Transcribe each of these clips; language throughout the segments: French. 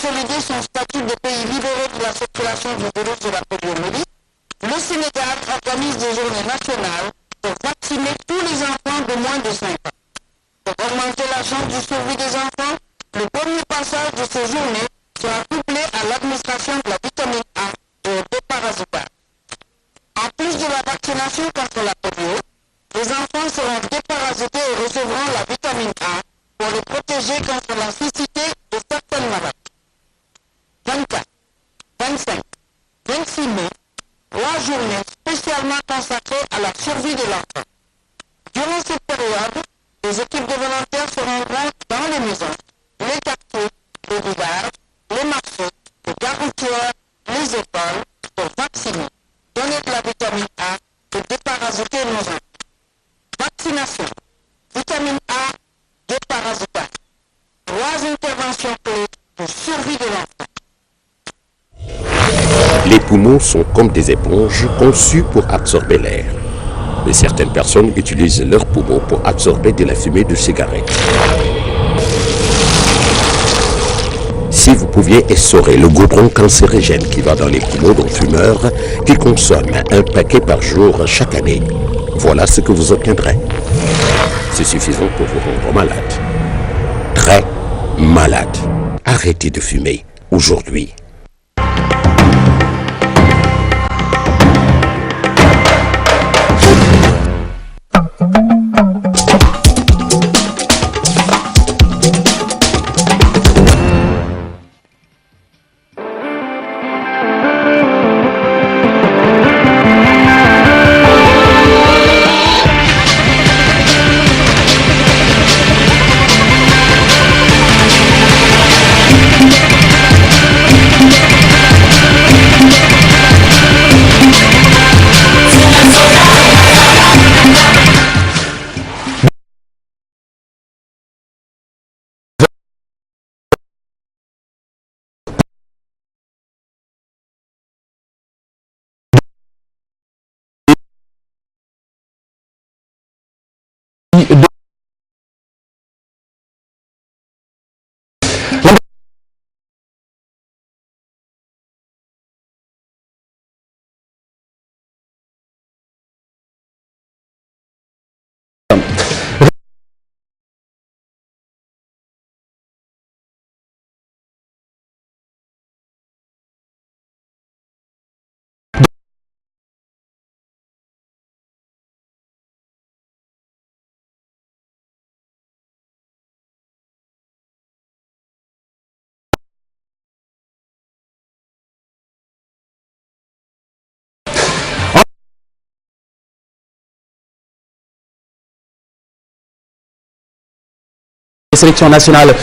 consolider son statut de pays libéré de la circulation du virus de la poliomyélite, le Sénégal organise des journées nationales pour vacciner tous les enfants de moins de 5 ans. Pour augmenter la chance de survie des enfants, le premier passage de ces journées sera couplé à l'administration de la vitamine A et au déparasitage. En plus de la vaccination contre la polio, les enfants seront déparasités et recevront la vitamine A pour les protéger contre la cécité de certaines maladies. 24, 25, 26 mai, 3 journées spécialement consacrées à la survie de l'enfant. Durant cette période, les équipes de volontaires se rendront dans les maisons, les quartiers, les villages, les marchés, les gares routières, les écoles pour vacciner, donner de la vitamine A et déparasiter nos enfants. Vaccination, vitamine A, déparasitage. 3 interventions clés pour survie de l'enfant. Les poumons sont comme des éponges conçues pour absorber l'air. Mais certaines personnes utilisent leurs poumons pour absorber de la fumée de cigarette. Si vous pouviez essorer le goudron cancérigène qui va dans les poumons d'un fumeur qui consomme un paquet par jour chaque année, voilà ce que vous obtiendrez. C'est suffisant pour vous rendre malade. Très malade. Arrêtez de fumer aujourd'hui. Sélection nationale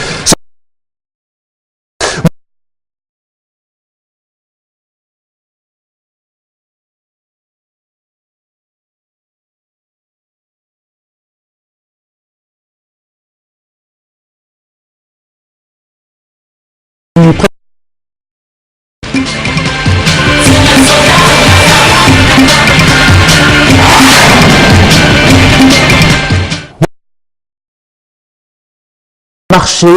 marché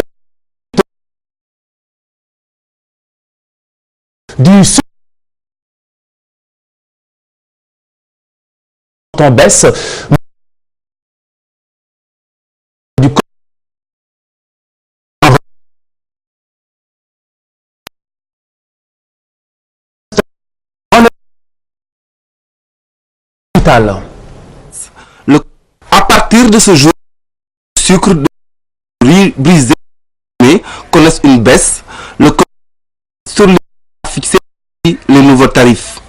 du en baisse du à partir de ce jour, le sucre de riz brisé connaissent une baisse. Le sur les a fixé les nouveaux tarifs.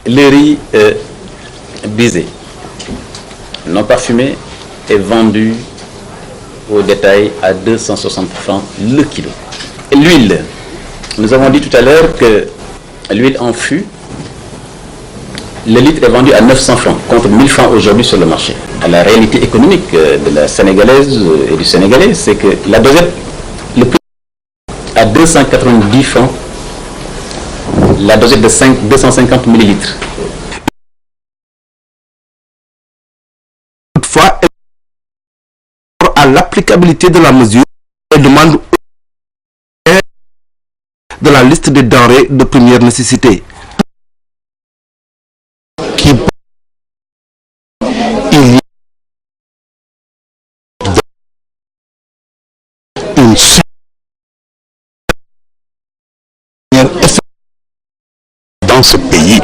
Le riz brisé, non parfumé, est vendu au détail à 260 francs le kilo. L'huile, nous avons dit tout à l'heure que l'huile en fût, le litre est vendu à 900 francs contre 1000 francs aujourd'hui sur le marché. La réalité économique de la Sénégalaise et du Sénégalais, c'est que la dosette, le prix à 290 francs, la dosette de 250 millilitres. Toutefois, à l'applicabilité de la mesure, elle demande de la liste des denrées de première nécessité. Il y a une dans ce pays.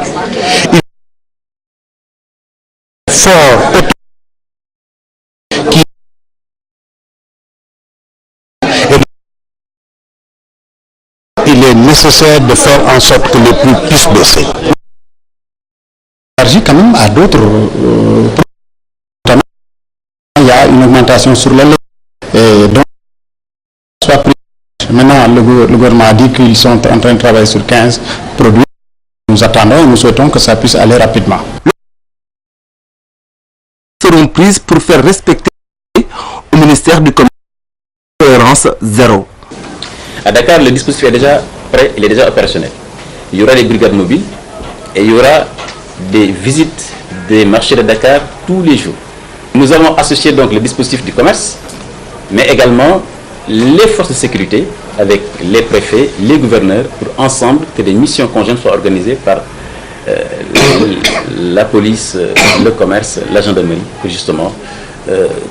Il est nécessaire de faire en sorte que les prix puissent baisser. Quand même à d'autres il y a une augmentation sur le lait et donc maintenant le gouvernement a dit qu'ils sont en train de travailler sur 15 produits. Nous attendons et nous souhaitons que ça puisse aller rapidement. Seront prises pour faire respecter au ministère du Commerce tolérance zéro. À Dakar, le dispositif est déjà prêt, il est déjà opérationnel. Il y aura des brigades mobiles et il y aura des visites des marchés de Dakar tous les jours. Nous allons associer donc le dispositif du commerce, mais également les forces de sécurité avec les préfets, les gouverneurs, pour ensemble que des missions conjointes soient organisées par la police, le commerce, la gendarmerie, pour justement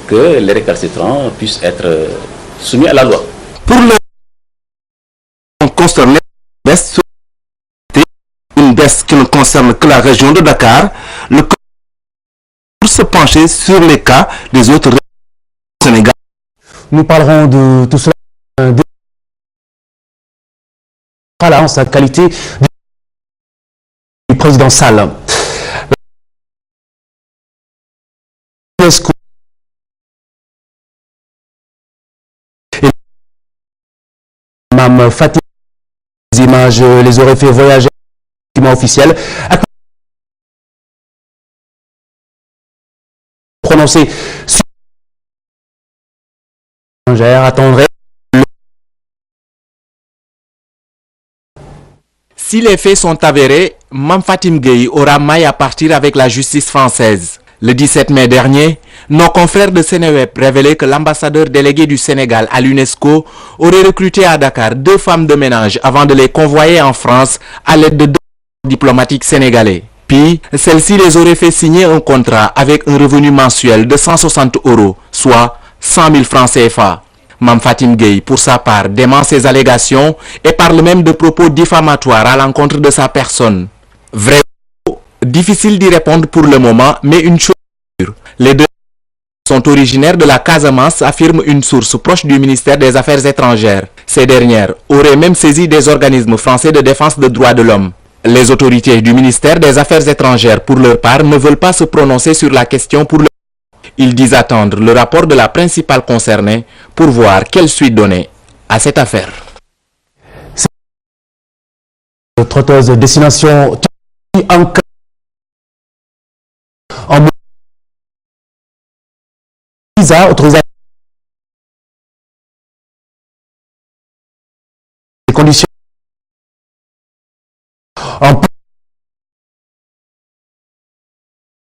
que les récalcitrants puissent être soumis à la loi. Pour le concerné, une baisse qui ne concerne que la région de Dakar, le pour se pencher sur les cas des autres régions du Sénégal. Nous parlerons de tout cela en sa qualité du président Sall. Mme Fatima, les images les auraient fait voyager officiel. Prononcé sur attendrait. Si les faits sont avérés, Mame Fatim Gueye aura maille à partir avec la justice française. Le 17 mai dernier, nos confrères de Sénéweb révélaient que l'ambassadeur délégué du Sénégal à l'UNESCO aurait recruté à Dakar 2 femmes de ménage avant de les convoyer en France à l'aide de 2 diplomatiques sénégalais. Puis, celles-ci les auraient fait signer un contrat avec un revenu mensuel de 160 €, soit 100 000 francs CFA. Mame Fatim Gueye, pour sa part, dément ces allégations et parle même de propos diffamatoires à l'encontre de sa personne. Vrai ou faux, difficile d'y répondre pour le moment, mais une chose est sûre. Les 2 sont originaires de la Casamance, affirme une source proche du ministère des Affaires étrangères. Ces dernières auraient même saisi des organismes français de défense des droits de l'homme. Les autorités du ministère des Affaires étrangères, pour leur part, ne veulent pas se prononcer sur la question pour le moment. Ils disent attendre le rapport de la principale concernée pour voir quelle suite donner à cette affaire. Trotteuse destination en visa autorisation des conditions en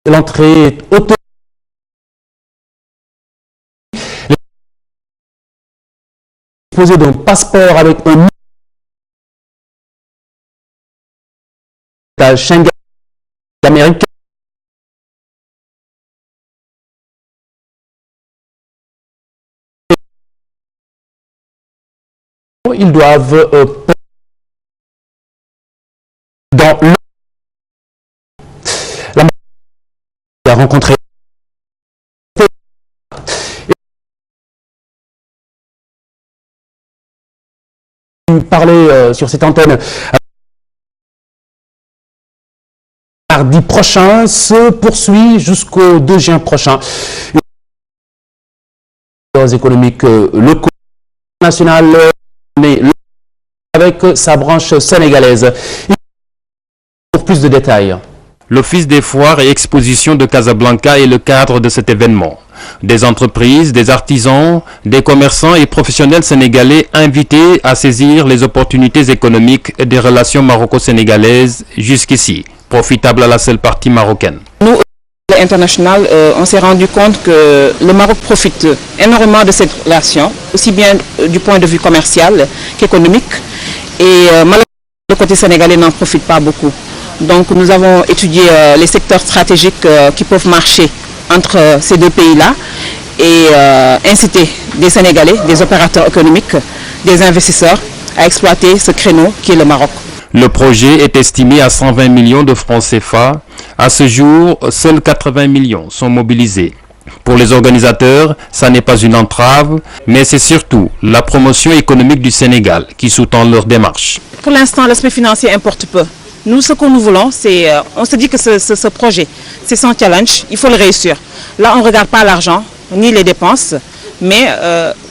l'entrée est autorisée. Disposer d'un passeport avec un Schengen américain. Ils doivent dans le la rencontrer parler sur cette antenne. Mardi prochain se poursuit jusqu'au 2 juin prochain. Les économiques locaux nationales avec sa branche sénégalaise. Pour plus de détails. L'Office des foires et expositions de Casablanca est le cadre de cet événement. Des entreprises, des artisans, des commerçants et professionnels sénégalais invités à saisir les opportunités économiques des relations maroco-sénégalaises jusqu'ici, profitables à la seule partie marocaine. Nous, à l'international, on s'est rendu compte que le Maroc profite énormément de cette relation, aussi bien du point de vue commercial qu'économique. Et malheureusement, le côté sénégalais n'en profite pas beaucoup. Donc nous avons étudié les secteurs stratégiques qui peuvent marcher entre ces deux pays-là et inciter des Sénégalais, des opérateurs économiques, des investisseurs à exploiter ce créneau qui est le Maroc. Le projet est estimé à 120 millions de francs CFA. À ce jour, seuls 80 millions sont mobilisés. Pour les organisateurs, ça n'est pas une entrave, mais c'est surtout la promotion économique du Sénégal qui sous-tend leur démarche. Pour l'instant, l'aspect financier importe peu. Nous, ce que nous voulons, c'est, on se dit que ce projet, c'est son challenge, il faut le réussir. Là, on ne regarde pas l'argent, ni les dépenses, mais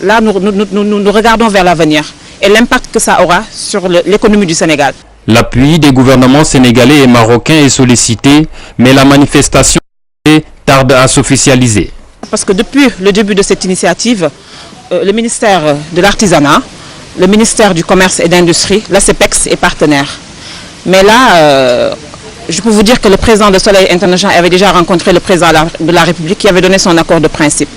là, nous regardons vers l'avenir et l'impact que ça aura sur l'économie du Sénégal. L'appui des gouvernements sénégalais et marocains est sollicité, mais la manifestation tarde à s'officialiser. Parce que depuis le début de cette initiative, le ministère de l'Artisanat, le ministère du Commerce et d'Industrie, la CEPEX est partenaire. Mais là, je peux vous dire que le président de Soleil International avait déjà rencontré le président de la République qui avait donné son accord de principe.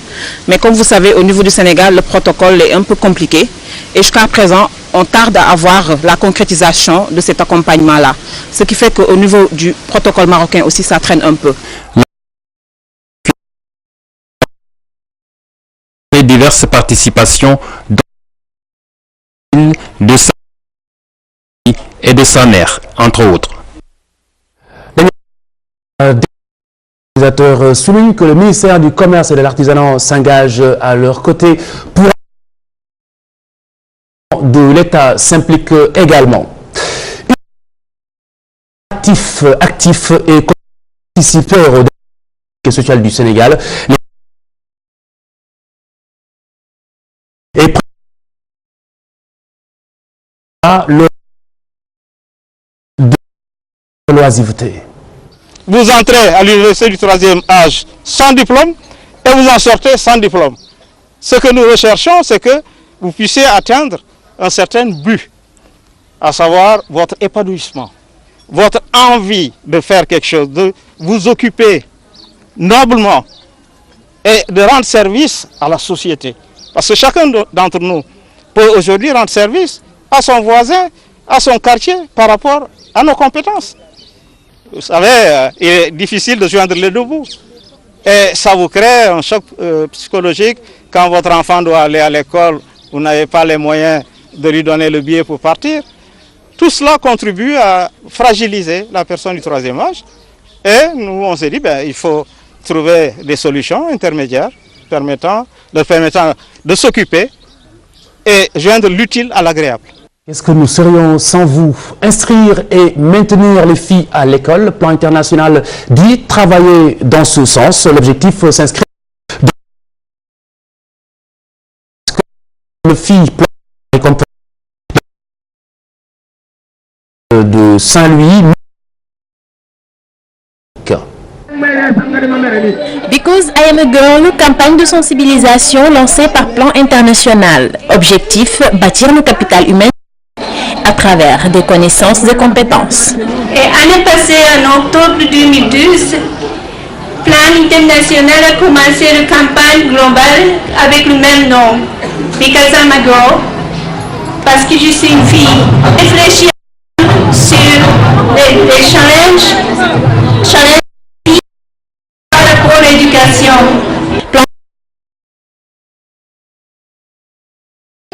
Mais comme vous savez, au niveau du Sénégal, le protocole est un peu compliqué. Et jusqu'à présent, on tarde à avoir la concrétisation de cet accompagnement-là. Ce qui fait qu'au niveau du protocole marocain aussi, ça traîne un peu. Diverses participations de sa et de sa mère, entre autres. Les organisateurs soulignent que le ministère du Commerce et de l'Artisanat s'engage à leur côté pour de l'État s'implique également. Actif et participeur au développement social du Sénégal. Et le de l'oisiveté. Vous entrez à l'université du 3e âge sans diplôme et vous en sortez sans diplôme. Ce que nous recherchons, c'est que vous puissiez atteindre un certain but, à savoir votre épanouissement, votre envie de faire quelque chose, de vous occuper noblement et de rendre service à la société. Parce que chacun d'entre nous peut aujourd'hui rendre service à son voisin, à son quartier, par rapport à nos compétences. Vous savez, il est difficile de joindre les deux bouts. Et ça vous crée un choc psychologique quand votre enfant doit aller à l'école, vous n'avez pas les moyens de lui donner le billet pour partir. Tout cela contribue à fragiliser la personne du 3e âge. Et nous, on s'est dit, il faut trouver des solutions intermédiaires permettant de s'occuper et joindre l'utile à l'agréable. Qu'est-ce que nous serions sans vous? Inscrire et maintenir les filles à l'école. Le plan international dit travailler dans ce sens. L'objectif s'inscrit dans le filles de Saint-Louis. Because I am a girl, campagne de sensibilisation lancée par Plan International. Objectif, bâtir le capital humain à travers des connaissances et compétences. Et année passée, en octobre 2012, Plan International a commencé une campagne globale avec le même nom, Because I'm a girl, parce que je suis une fille. Réfléchir sur les challenges par rapport à l'éducation.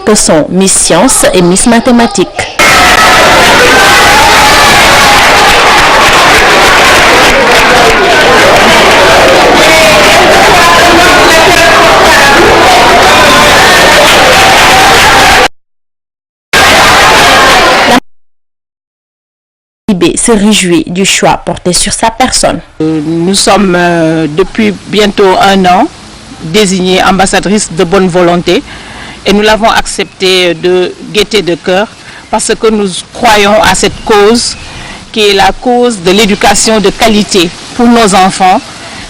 Que sont Miss Science et Miss Mathématiques. Se réjouit du choix porté sur sa personne. Nous sommes depuis bientôt 1 an désignée ambassadrice de bonne volonté et nous l'avons accepté de gaieté de cœur parce que nous croyons à cette cause qui est la cause de l'éducation de qualité pour nos enfants,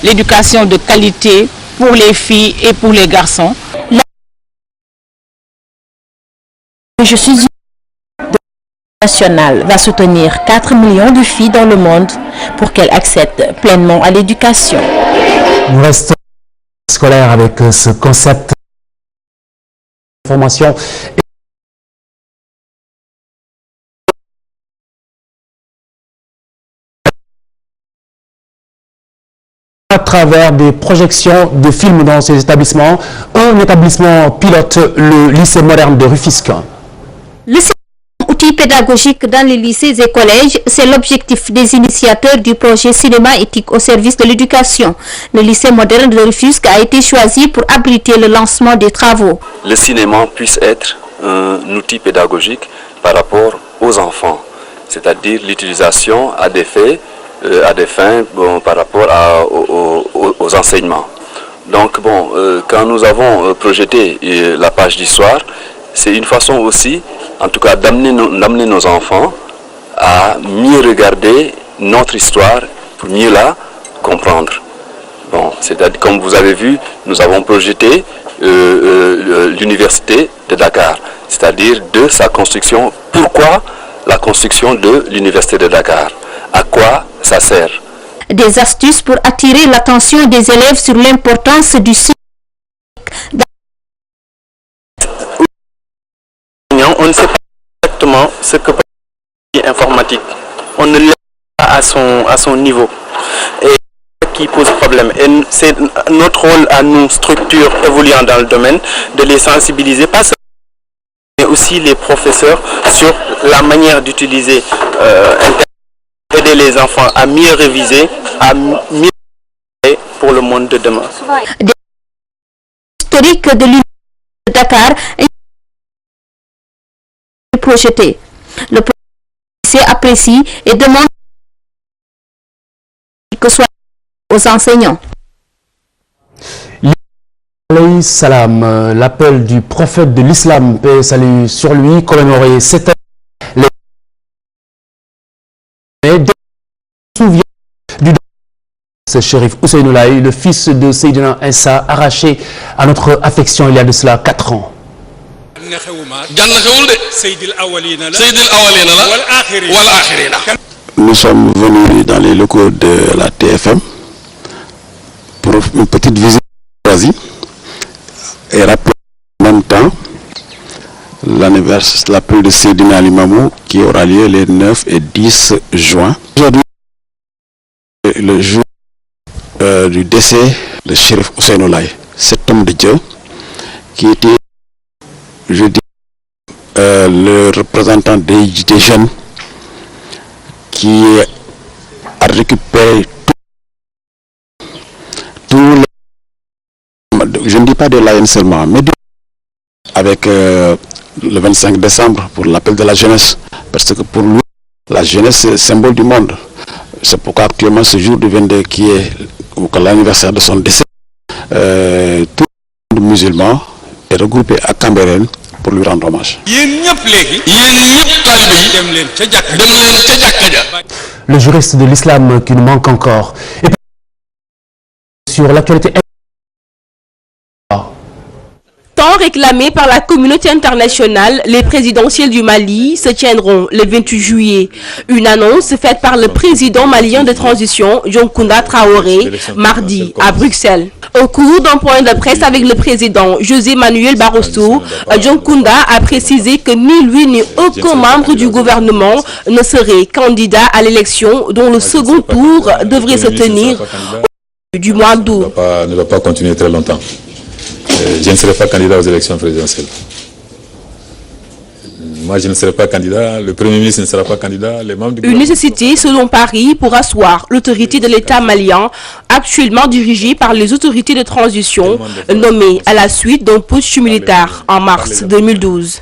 l'éducation de qualité pour les filles et pour les garçons. Je suis nationale va soutenir 4 millions de filles dans le monde pour qu'elles accèdent pleinement à l'éducation. Nous restons scolaires avec ce concept de formation. à travers des projections de films dans ces établissements. Un établissement pilote le lycée moderne de Rufisque. Le outil pédagogique dans les lycées et collèges, c'est l'objectif des initiateurs du projet Cinéma éthique au service de l'éducation. Le lycée moderne de Rufisque a été choisi pour abriter le lancement des travaux. Le cinéma puisse être un outil pédagogique par rapport aux enfants, c'est-à-dire l'utilisation à des fins par rapport aux enseignements. Donc quand nous avons projeté la page d'histoire, c'est une façon aussi, en tout cas, d'amener nos enfants à mieux regarder notre histoire pour mieux la comprendre. C'est-à-dire, comme vous avez vu, nous avons projeté l'université de Dakar, c'est-à-dire de sa construction. Pourquoi la construction de l'université de Dakar? À quoi ça sert? Des astuces pour attirer l'attention des élèves sur l'importance du cinéma. On ne sait pas exactement ce que informatique. On ne l'est pas à son niveau. Et qui pose problème. Et c'est notre rôle à nous, structures évoluant dans le domaine, de les sensibiliser, pas seulement, mais aussi les professeurs sur la manière d'utiliser aider les enfants à mieux réviser, à mieux pour le monde de demain. Historique de l'université de Dakar est projeté. Le professeur apprécie et demande que soit aux enseignants. Alayhi salam, l'appel du prophète de l'islam, paix et salut sur lui, commémoré cette année. Les souvient du Chérif Ousseynou Laye, le fils de Seydina Issa, arraché à notre affection il y a de cela 4 ans. Nous sommes venus dans les locaux de la TFM pour une petite visite choisie et rappeler en même temps l'appel de Seydina Limamou qui aura lieu les 9 et 10 juin. Aujourd'hui, le jour du décès de Chérif Ousseynou Laye, cet homme de Dieu qui était, je dis, le représentant des jeunes qui a récupéré tout je ne dis pas de l'AN seulement, mais avec le 25 décembre pour l'appel de la jeunesse, parce que pour lui, la jeunesse c'est le symbole du monde. C'est pourquoi actuellement ce jour du 22 qui est l'anniversaire de son décès, tout le monde musulman est regroupé à Cambérène pour lui rendre hommage. Le juriste de l'islam qui nous manque encore. Et sur l'actualité. Tant réclamé par la communauté internationale, les présidentielles du Mali se tiendront le 28 juillet. Une annonce faite par le président malien de transition, Dioncounda Traoré, mardi à Bruxelles. Au cours d'un point de presse avec le président José Manuel Barroso, Dioncounda a précisé que ni lui ni aucun membre du gouvernement ne serait candidat à l'élection dont le second tour devrait se tenir du mois d'août. Ne va pas continuer très longtemps. Je ne serai pas candidat aux élections présidentielles. Moi, je ne serai pas candidat, le Premier ministre ne sera pas candidat, les membres du Une nécessité, selon Paris, pour asseoir l'autorité de l'État malien, actuellement dirigée par les autorités de transition, nommées à la suite d'un putsch militaire en mars 2012.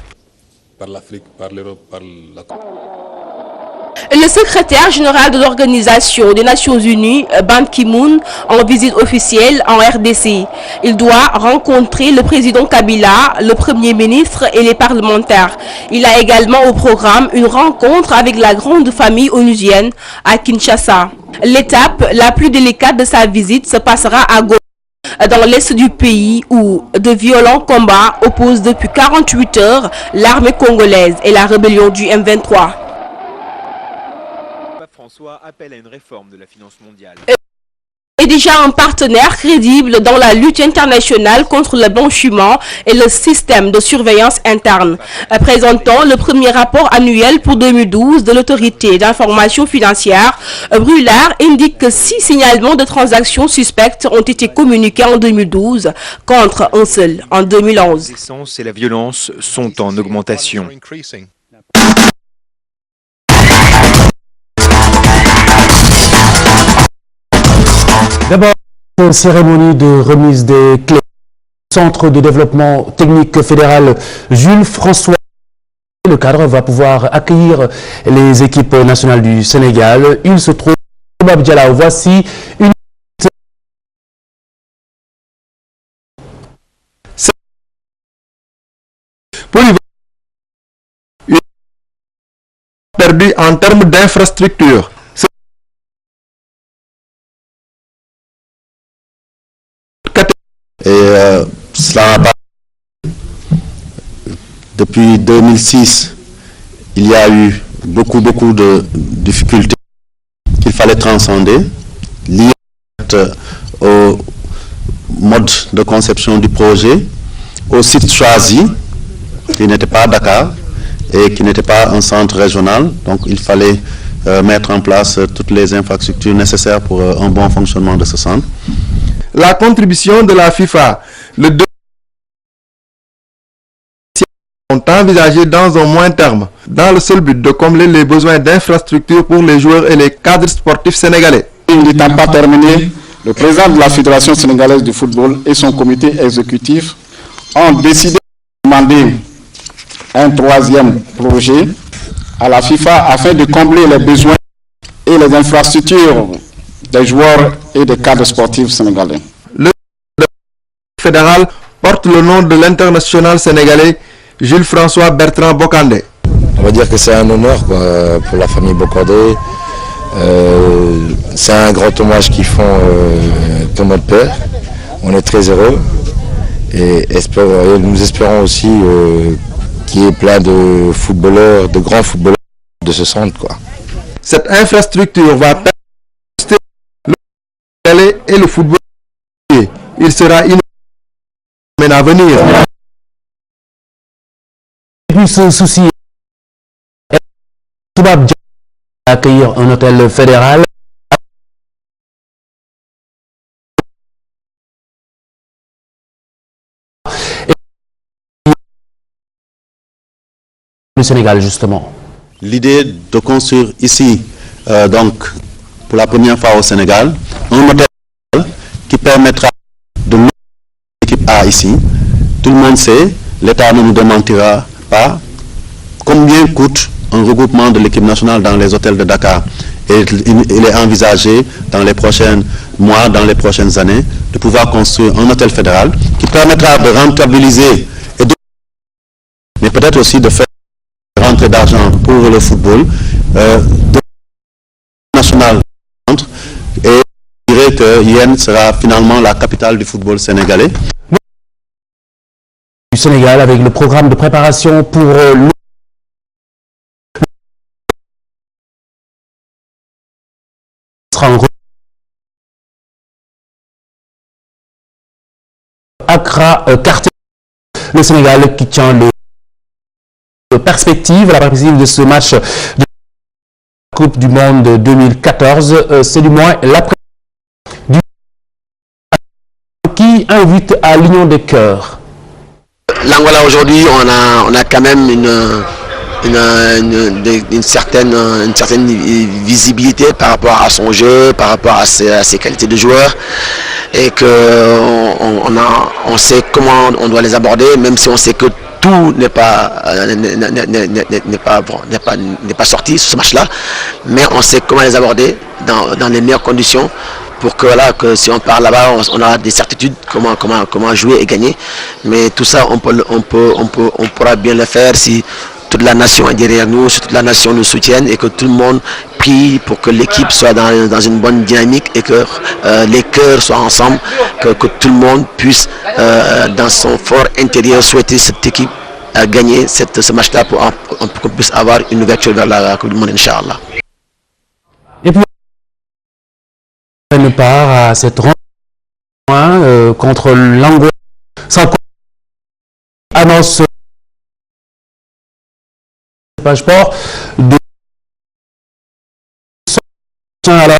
Par l'Afrique, par l'Europe, par la... Le secrétaire général de l'Organisation des Nations Unies, Ban Ki-moon, en visite officielle en RDC. Il doit rencontrer le président Kabila, le premier ministre et les parlementaires. Il a également au programme une rencontre avec la grande famille onusienne à Kinshasa. L'étape la plus délicate de sa visite se passera à Goma, dans l'est du pays où de violents combats opposent depuis 48 heures l'armée congolaise et la rébellion du M23. François appelle à une réforme de la finance mondiale. est déjà un partenaire crédible dans la lutte internationale contre le blanchiment et le système de surveillance interne. Présentant le premier rapport annuel pour 2012 de l'autorité d'information financière, Brûlard indique que 6 signalements de transactions suspectes ont été communiqués en 2012 contre un seul en 2011. Et la violence sont en augmentation. D'abord, une cérémonie de remise des clés du Centre de développement technique fédéral Jules François. Le cadre va pouvoir accueillir les équipes nationales du Sénégal. Il se trouve à Babdiala. Voici une perdu en termes d'infrastructure. Et cela n'a pas... Depuis 2006, il y a eu beaucoup de difficultés qu'il fallait transcender, liées au mode de conception du projet, au site choisi, qui n'était pas Dakar et qui n'était pas un centre régional. Donc il fallait mettre en place toutes les infrastructures nécessaires pour un bon fonctionnement de ce centre. La contribution de la FIFA, le 2 sont envisagés dans un moyen terme, dans le seul but de combler les besoins d'infrastructures pour les joueurs et les cadres sportifs sénégalais. N'étant pas terminé, le président de la Fédération sénégalaise de football et son comité exécutif ont décidé de demander un 3e projet à la FIFA afin de combler les besoins et les infrastructures des joueurs et des cadres sportifs sénégalais. Le fédéral porte le nom de l'international sénégalais Jules François Bertrand Bokandé. On va dire que c'est un honneur pour la famille Bokandé. C'est un grand hommage qu'ils font pour notre père. On est très heureux et nous espérons aussi qu'il y ait plein de footballeurs, de grands footballeurs de ce centre, quoi. Cette infrastructure va permettre et le football. Il sera une semaine à venir. Et puis ce souci accueillir un hôtel fédéral. Le Sénégal, justement. L'idée de construire ici, donc pour la première fois au Sénégal, un hôtel qui permettra de mettre l'équipe A ici. Tout le monde sait, l'État ne nous démentira pas, combien coûte un regroupement de l'équipe nationale dans les hôtels de Dakar. Et il est envisagé dans les prochains mois, dans les prochaines années, de pouvoir construire un hôtel fédéral qui permettra de rentabiliser et de... mais peut-être aussi de faire rentrée d'argent pour le football national. Et je dirais que Yen sera finalement la capitale du football sénégalais. Du Sénégal avec le programme de préparation pour le Accra, quartier. Le Sénégal qui tient la perspective de ce match de la Coupe du Monde 2014. C'est du moins l'après qui invite à l'union des cœurs. L'Angola aujourd'hui, on a quand même une certaine visibilité par rapport à son jeu, par rapport à ses qualités de joueur, et on sait comment on doit les aborder, même si on sait que tout n'est pas sorti sur ce match-là, mais on sait comment les aborder dans les meilleures conditions pour que, voilà, que si on part là-bas, on a des certitudes comment jouer et gagner. Mais tout ça, on pourra bien le faire si toute la nation est derrière nous, si toute la nation nous soutienne et que tout le monde prie pour que l'équipe soit dans une bonne dynamique et que les cœurs soient ensemble, que tout le monde puisse, dans son fort intérieur, souhaiter cette équipe à gagner ce match-là pour qu'on puisse avoir une ouverture vers la Coupe du Monde, Inch'Allah. prennent part à cette rencontre contre l'angoisse. Ça annonce passeport de soutien à la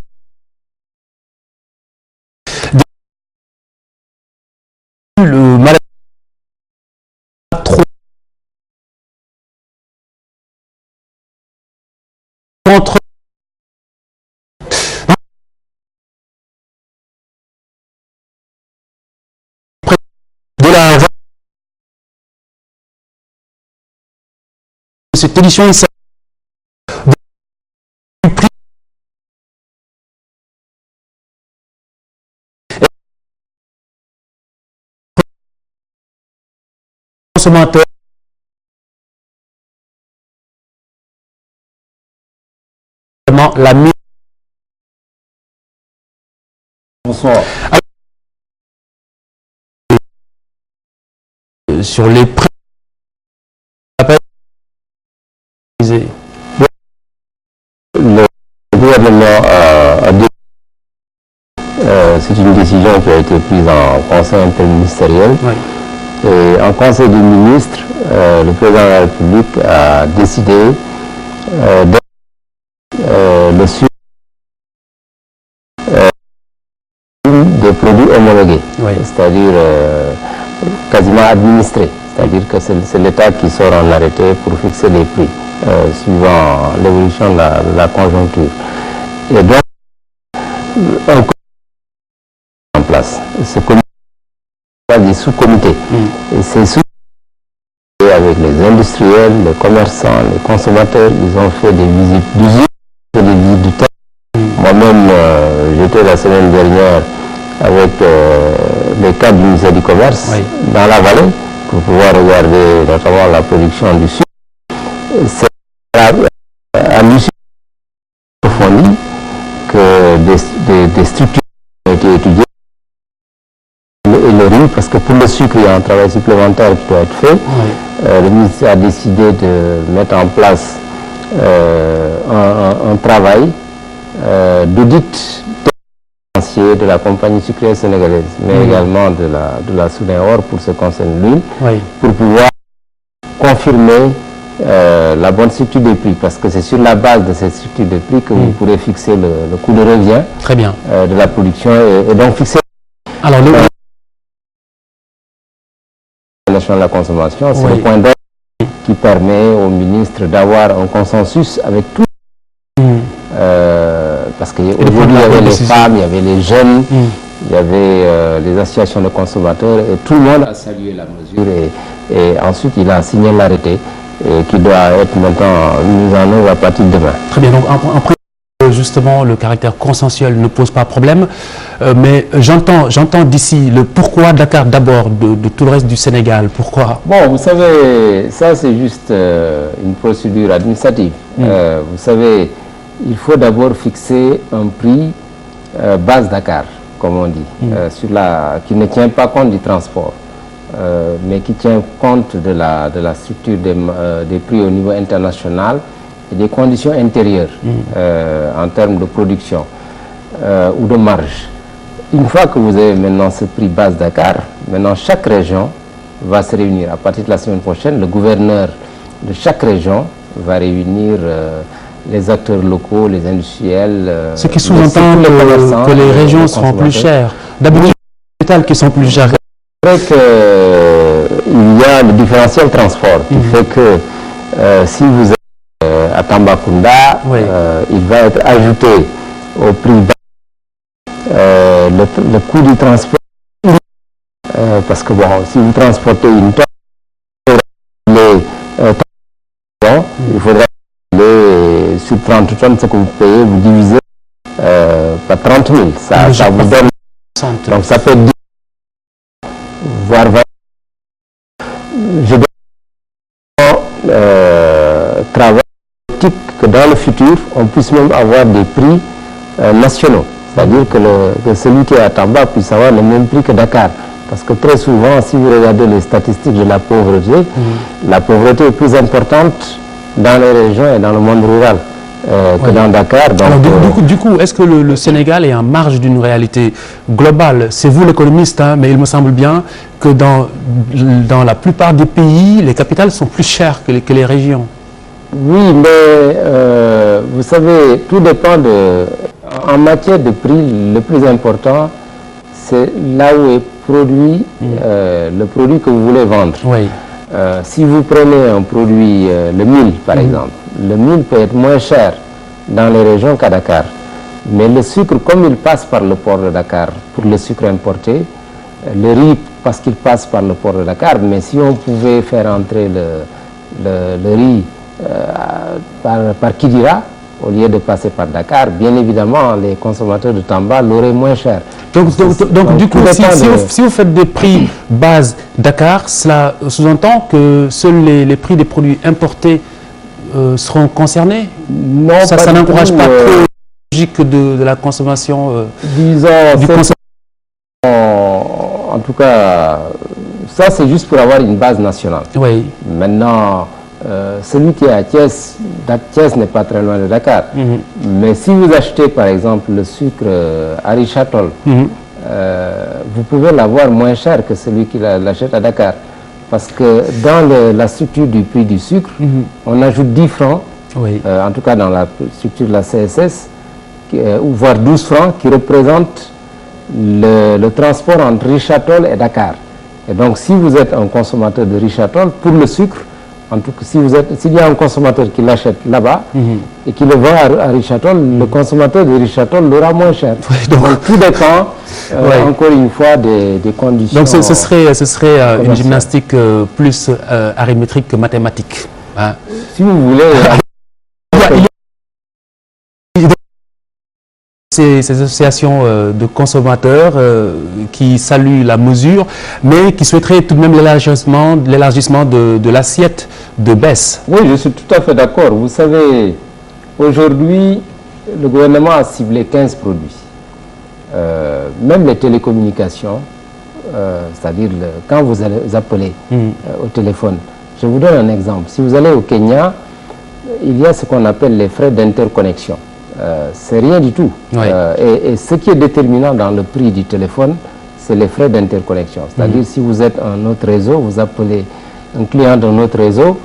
le malade trop contre de la cette édition il consommateur la mise sur les prix le gouvernement a dit c'est une décision qui a été prise en conseil interministériel. Et en conseil des ministres, le président de la République a décidé le suivi des produits homologués, c'est-à-dire quasiment administrés. C'est-à-dire que c'est l'État qui sort en arrêté pour fixer les prix suivant l'évolution de la conjoncture. Et donc, un comité en place. Ce comité des sous-comités. Et ces sous-comités avec les industriels, les commerçants, les consommateurs, ils ont fait des visites d'usine, des visites du terrain. Moi-même, j'étais la semaine dernière avec les cadres du ministère du Commerce dans la vallée pour pouvoir regarder notamment la production du sucre. C'est à l'issue approfondie que des structures ont été étudiées. Et le riz, parce que pour le sucre, il y a un travail supplémentaire qui doit être fait. Le ministère a décidé de mettre en place un travail d'audit financier de la compagnie sucrière sénégalaise, mais également de la Soudan-Or pour ce qui concerne l'huile, pour pouvoir confirmer la bonne structure des prix, parce que c'est sur la base de cette structure de prix que vous pourrez fixer le coût de revient de la production et donc fixer. Alors, de la consommation, c'est le point d'ordre qui permet au ministre d'avoir un consensus avec tout. Parce qu'aujourd'hui, il y avait les femmes, il y avait les jeunes, il y avait les associations de consommateurs, et tout le monde a salué la mesure. Et ensuite, il a signé l'arrêté qui doit être maintenant mis en œuvre à partir de demain. Très bien. Donc, après, justement, le caractère consensuel ne pose pas problème, mais j'entends d'ici le pourquoi Dakar d'abord de tout le reste du Sénégal. Pourquoi? Bon, vous savez, ça c'est juste une procédure administrative. Vous savez, il faut d'abord fixer un prix base Dakar, comme on dit, qui ne tient pas compte du transport, mais qui tient compte de la structure des prix au niveau international et des conditions intérieures en termes de production ou de marge. Une fois que vous avez maintenant ce prix base Dakar, maintenant chaque région va se réunir. À partir de la semaine prochaine, le gouverneur de chaque région va réunir les acteurs locaux, les industriels. Ce qui sous-entend que les régions seront plus chères. D'habitude, les métals qui sont plus chers. C'est vrai qu'il y a le différentiel transport qui fait que si vous êtes à Tambacounda, il va être ajouté au prix bas le coût du transport. Parce que bon, si vous transportez une tonne, il faudra sur 30 tonnes, ce que vous payez, vous divisez par 30 000. Ça vous donne. Donc ça fait 10, voire 20. Je dois travailler que dans le futur, on puisse même avoir des prix nationaux. C'est-à-dire que celui qui est à Tamba puisse avoir le même prix que Dakar. Parce que très souvent, si vous regardez les statistiques de la pauvreté est plus importante dans les régions et dans le monde rural. que dans Dakar. Donc, alors, du coup, est-ce que le Sénégal est en marge d'une réalité globale? C'est vous l'économiste, hein, mais il me semble bien que dans la plupart des pays, les capitales sont plus chères que les régions. Oui, mais vous savez, tout dépend de... En matière de prix, le plus important, c'est là où est produit le produit que vous voulez vendre. Oui. Si vous prenez un produit, le mil par exemple, le mil peut être moins cher dans les régions qu'à Dakar. Mais le sucre, comme il passe par le port de Dakar pour le sucre importé, le riz parce qu'il passe par le port de Dakar, mais si on pouvait faire entrer le riz par Kidira, au lieu de passer par Dakar, bien évidemment, les consommateurs de Tamba l'auraient moins cher. Donc du coup, si vous faites des prix base Dakar, cela sous-entend que seuls les prix des produits importés seront concernés? Non, ça n'encourage pas trop la logique de la consommation disons, en tout cas, ça c'est juste pour avoir une base nationale. Oui. Maintenant, celui qui est à Thiès n'est pas très loin de Dakar. Mais si vous achetez par exemple le sucre à Richatol, vous pouvez l'avoir moins cher que celui qui l'achète à Dakar. Parce que dans la structure du prix du sucre, on ajoute 10 francs, en tout cas dans la structure de la CSS, voire 12 francs, qui représentent le transport entre Richatol et Dakar. Et donc si vous êtes un consommateur de Richatol, pour le sucre, en tout cas, s'il y a un consommateur qui l'achète là-bas et qui le vend à Richatol, le consommateur de Richatol l'aura moins cher. Donc tout dépend, encore une fois, des conditions. Donc ce serait une gymnastique plus arithmétique que mathématique. Hein. Si vous voulez... Ces associations de consommateurs qui saluent la mesure, mais qui souhaiteraient tout de même l'élargissement de l'assiette de baisse. Oui, je suis tout à fait d'accord. Vous savez, aujourd'hui, le gouvernement a ciblé 15 produits. Même les télécommunications, c'est-à-dire quand vous allez appeler au téléphone. Je vous donne un exemple. Si vous allez au Kenya, il y a ce qu'on appelle les frais d'interconnexion. C'est rien du tout. Oui. Et ce qui est déterminant dans le prix du téléphone, c'est les frais d'interconnexion. C'est-à-dire si vous êtes un autre réseau, vous appelez un client d'un autre réseau,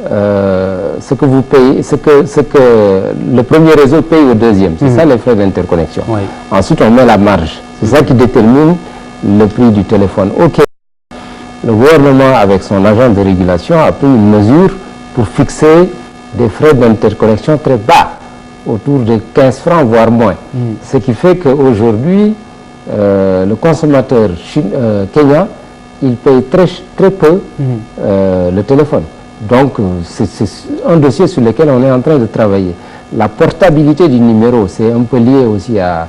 ce que vous payez, ce que le premier réseau paye au deuxième. C'est ça les frais d'interconnexion. Oui. Ensuite, on met la marge. C'est ça qui détermine le prix du téléphone. Ok. Le gouvernement, avec son agent de régulation, a pris une mesure pour fixer des frais d'interconnexion très bas, autour de 15 francs, voire moins. Ce qui fait qu'aujourd'hui, le consommateur kenyan, il paye très peu le téléphone. Donc, c'est un dossier sur lequel on est en train de travailler. La portabilité du numéro, c'est un peu lié aussi à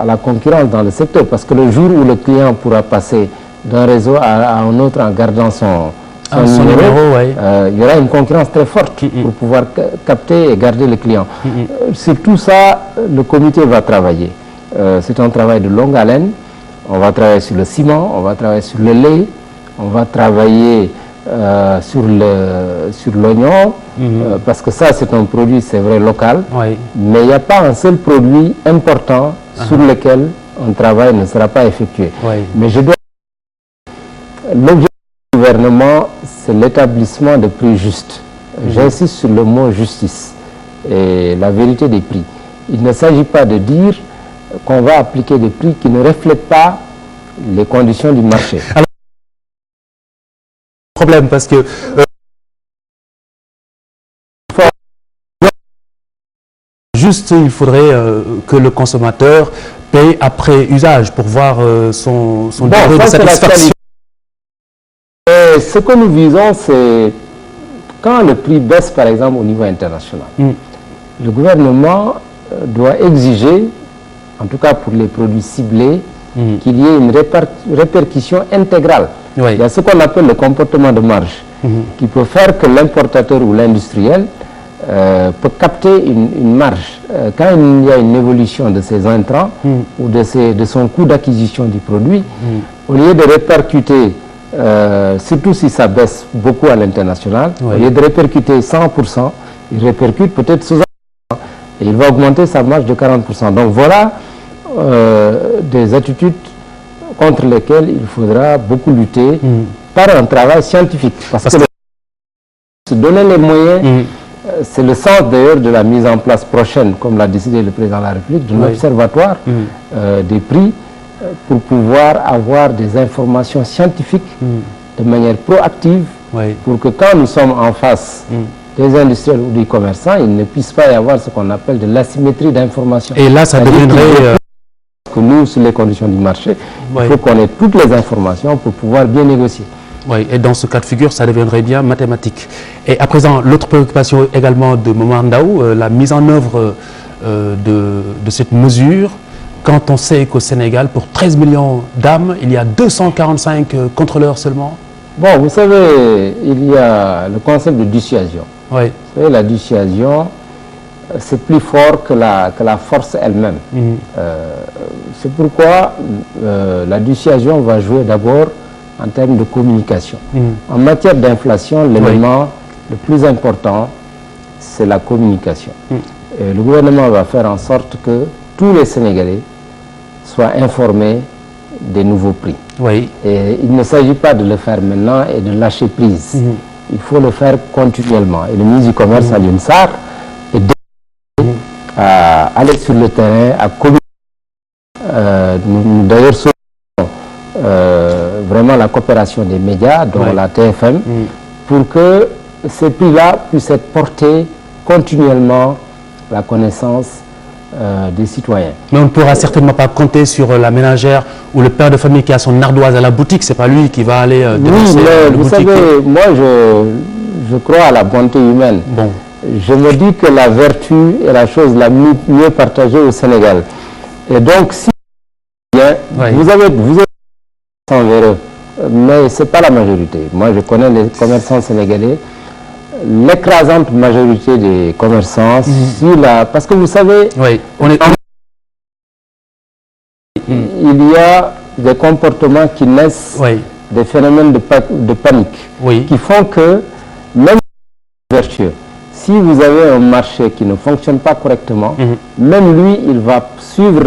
la concurrence dans le secteur, parce que le jour où le client pourra passer d'un réseau à un autre en gardant son numéro, il y aura une concurrence très forte pour pouvoir capter et garder le client. Sur tout ça, le comité va travailler. C'est un travail de longue haleine. On va travailler sur le ciment, on va travailler sur le lait, on va travailler sur l'oignon, parce que ça c'est un produit, c'est vrai, local. Mais il n'y a pas un seul produit important sur lequel un travail ne sera pas effectué. Mais je dois... L'objectif du gouvernement, c'est l'établissement de prix justes. J'insiste sur le mot justice et la vérité des prix. Il ne s'agit pas de dire qu'on va appliquer des prix qui ne reflètent pas les conditions du marché. Alors, problème parce que juste il faudrait que le consommateur paye après usage pour voir son degré de satisfaction. Ce que nous visons, c'est quand le prix baisse, par exemple, au niveau international. Le gouvernement doit exiger, en tout cas pour les produits ciblés, qu'il y ait une répercussion intégrale. Il y a ce qu'on appelle le comportement de marge, qui peut faire que l'importateur ou l'industriel peut capter une marge. Quand il y a une évolution de ses intrants ou de son coût d'acquisition du produit, au lieu de répercuter, surtout si ça baisse beaucoup à l'international, au lieu de répercuter 100%, il répercute peut-être 60%. Et il va augmenter sa marge de 40%. Donc voilà des attitudes contre lesquelles il faudra beaucoup lutter par un travail scientifique. Parce que se donner les moyens, c'est le sens d'ailleurs de la mise en place prochaine, comme l'a décidé le président de la République, de l'observatoire des prix pour pouvoir avoir des informations scientifiques de manière proactive pour que quand nous sommes en face des industriels ou des commerçants, il ne puisse pas y avoir ce qu'on appelle de l'asymétrie d'information. Et là, ça deviendrait... que nous, sur les conditions du marché, il faut qu'on ait toutes les informations pour pouvoir bien négocier. Oui, et dans ce cas de figure, ça deviendrait bien mathématique. Et à présent, l'autre préoccupation également de Momar Ndao, la mise en œuvre de cette mesure, quand on sait qu'au Sénégal, pour 13 millions d'âmes, il y a 245 contrôleurs seulement. Bon, vous savez, il y a le concept de dissuasion. Oui. Vous savez, la dissuasion, c'est plus fort que la force elle-même. C'est pourquoi la dissuasion va jouer d'abord en termes de communication. En matière d'inflation, l'élément le plus important, c'est la communication. Et le gouvernement va faire en sorte que tous les Sénégalais soient informés des nouveaux prix. Et il ne s'agit pas de le faire maintenant et de lâcher prise. Il faut le faire continuellement. Et le ministre du Commerce, Alioune Sarr, est décidé à aller sur le terrain, à communiquer. Nous d'ailleurs vraiment la coopération des médias, dont la TFM, pour que ces prix-là puissent être portés continuellement à la connaissance des citoyens. Mais on ne pourra certainement pas compter sur la ménagère ou le père de famille qui a son ardoise à la boutique. C'est pas lui qui va aller dénoncer la vous boutique. savez, moi je crois à la bonté humaine. Je me dis que la vertu est la chose la mieux partagée au Sénégal. Et donc, si vous avez véreux, mais ce n'est pas la majorité. Moi, je connais les commerçants sénégalais. L'écrasante majorité des commerçants, parce que vous savez, il y a des comportements qui naissent des phénomènes de panique, qui font que, même vertueux, si vous avez un marché qui ne fonctionne pas correctement, même lui, il va suivre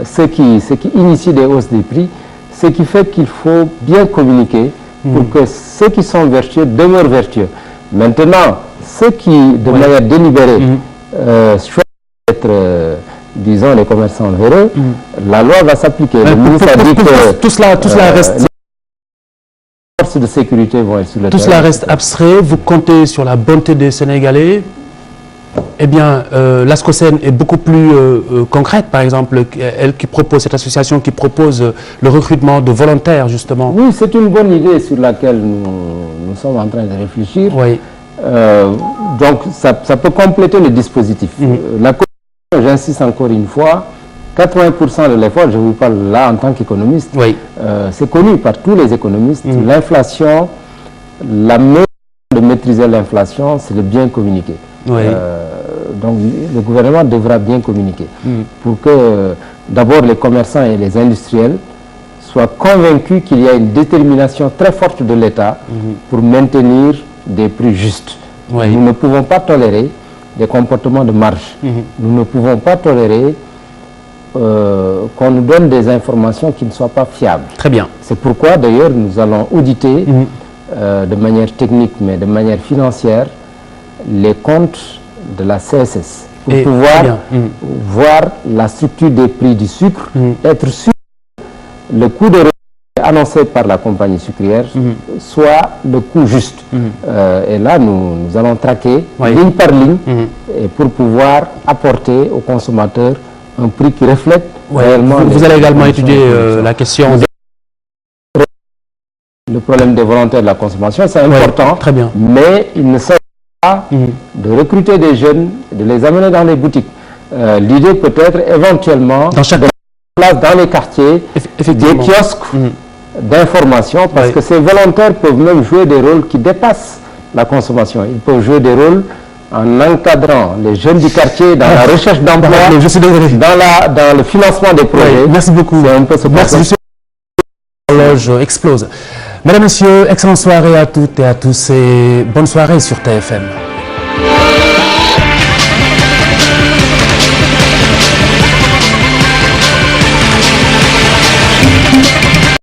ce qui initie des hausses des prix, ce qui fait qu'il faut bien communiquer pour que ceux qui sont vertueux demeurent vertueux. Maintenant, ceux qui, de manière délibérée, choisissent d'être, disons, les commerçants véreux, la loi va s'appliquer. Le ministre a dit que tout cela reste... Les forces de sécurité vont être sur le terrain. Tout cela reste abstrait. Vous comptez sur la bonté des Sénégalais. Eh bien, l'ASCOSEN est beaucoup plus concrète, par exemple, elle qui propose, cette association qui propose le recrutement de volontaires, justement. Oui, c'est une bonne idée sur laquelle nous sommes en train de réfléchir. Donc, ça peut compléter le dispositif. La commission, j'insiste encore une fois, 80% de l'effort, je vous parle là en tant qu'économiste, c'est connu par tous les économistes, l'inflation, la meilleure de maîtriser l'inflation, c'est de bien communiquer. Donc le gouvernement devra bien communiquer pour que d'abord les commerçants et les industriels soient convaincus qu'il y a une détermination très forte de l'État pour maintenir des prix justes. Nous ne pouvons pas tolérer des comportements de marge. Nous ne pouvons pas tolérer qu'on nous donne des informations qui ne soient pas fiables. Très bien. C'est pourquoi d'ailleurs nous allons auditer de manière technique mais de manière financière les comptes de la CSS pour pouvoir voir la structure des prix du sucre, être sûr que le coût de revient annoncé par la compagnie sucrière soit le coût juste. Et là, nous allons traquer ligne par ligne et pour pouvoir apporter aux consommateurs un prix qui reflète réellement... Vous allez également étudier la question... Le problème des volontaires de la consommation, c'est important, mais il ne s'agit pas de recruter des jeunes, de les amener dans les boutiques. L'idée peut être éventuellement de mettre en place dans les quartiers des kiosques d'information, parce que ces volontaires peuvent même jouer des rôles qui dépassent la consommation. Ils peuvent jouer des rôles en encadrant les jeunes du quartier dans la recherche d'emploi, dans le financement des projets. Merci beaucoup. C'est un peu ce L'horloge explose. Mesdames, Messieurs, excellente soirée à toutes et à tous et bonne soirée sur TFM.